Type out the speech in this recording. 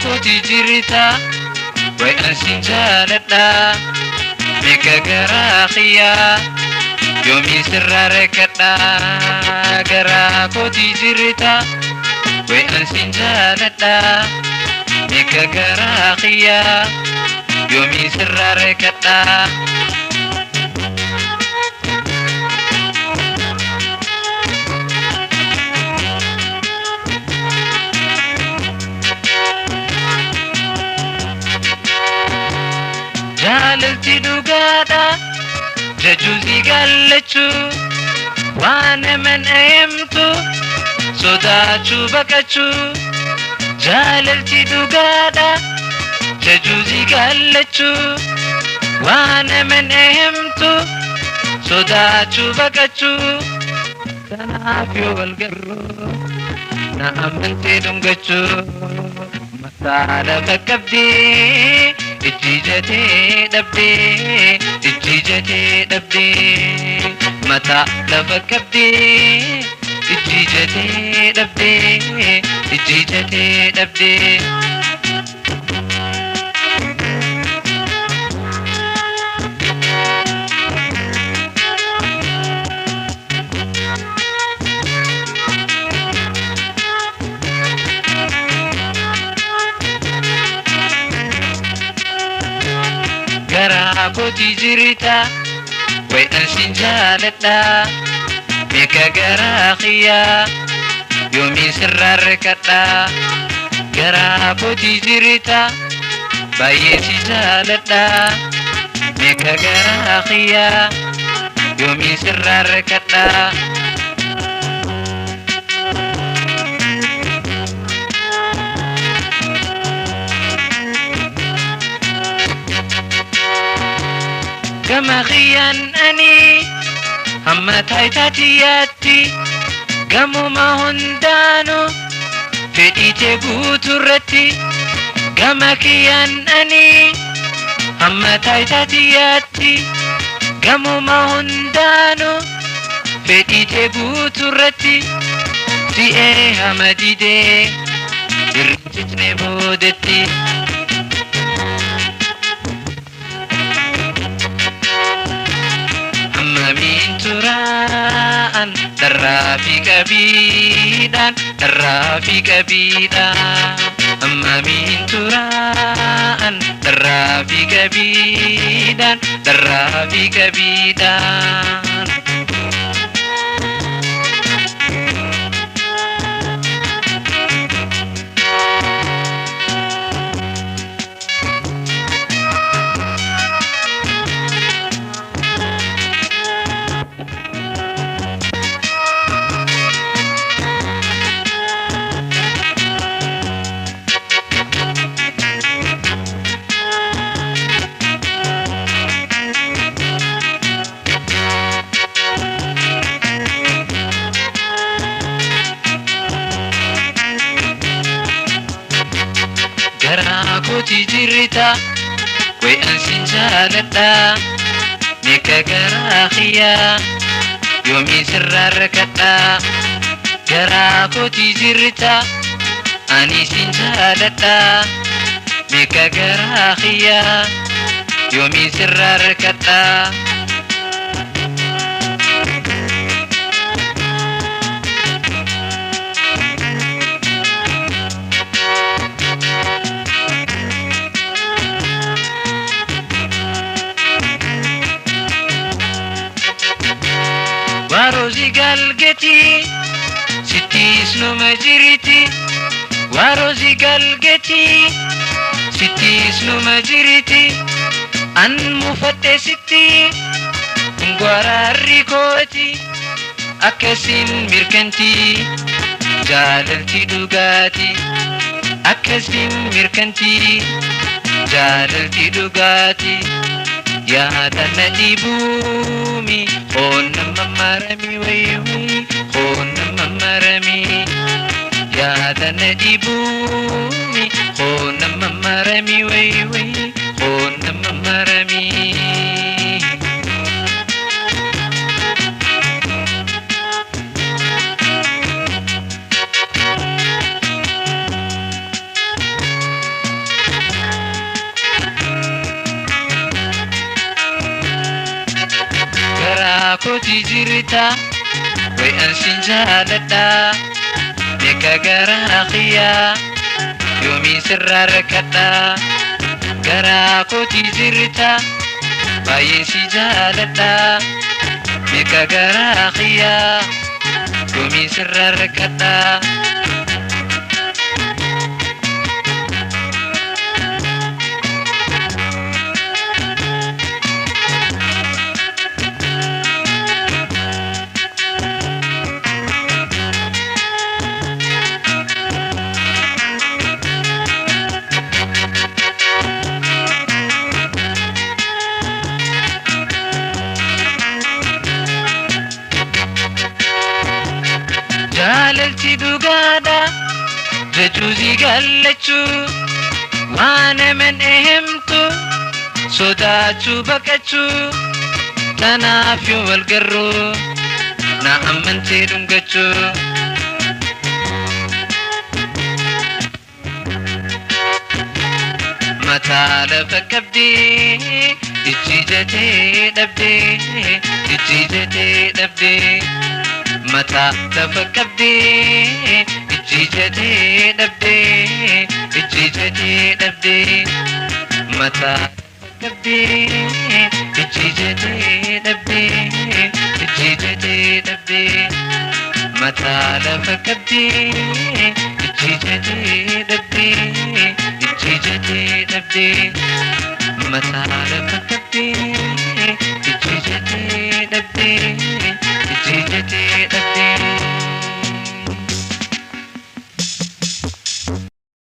Koti jirita way ansin jaaladha meka garaaqiya yomi sirrare kadha gara koti jirita way ansin jaaladha meka garaaqiya yomi sirrare kadha جالتي دوغادا ججوزي قالتشو وانا من ايمتو صداتشو بكتشو جالتي دوغادا ججوزي قالتشو وانا من ايمتو صداتشو بكتشو تنافيو والقرو نأمنتي دمقتشو مسالة بكبدي اتجتي دبدي متى لفكبدي اتجتي دبدي Koti jirita way ansin jaaladha meka garaaqiya yomi sirrare kadha gara koti jirita baay'ee jaaladha meka garaaqiya yomi sirrare kadha كما خيان أني هم تايتاتياتي قاموا ما هندانو فدي تبوت الرتي كما خيان أني هم تايتاتياتي قاموا ما هندانو فدي تبوت الرتي في ايه همديدي برجتني بودتي Amin turaan terapi kebidan Amin turaan terapi kebidan Koti jirita way ansin jaaladha meka garaaqiya yomi sirrare kadha gara koti jirita ani sin jaaladha meka garaaqiya yomi sirrare kadha Warozi galgeti sitis no majiriti Warozi galgeti sitis no majiriti An mufatte sitti ngwararri koti Akkasin mirkanti jaalalti dhugati akkasin mirkantii jaalalti dhugaati yaadana dhibuumi nama marami wayi nama marami yaadana dhibuumi nama marami wayi nama marami Koti jirita way ansin jaaladha meka gara akhiya yomi sirrar kadha gara koti jirita baye si jaaladha meka gara akhiya yomi sirrar kadha jaalalti dhugaadha jechuusi gallachu waana man ehemtu sodaachuu baqachuu tanaaf yoo wal garru na amantee dhungachuu mataa lafa qabdee ichi jetee dhabdee mata lafa qabdee ichi jetee dhabdee mata qabdee ichi jetee dhabdee mata lafa qabdee ichi jetee dhabdee mata lafa qabdee ichi jetee dhabdee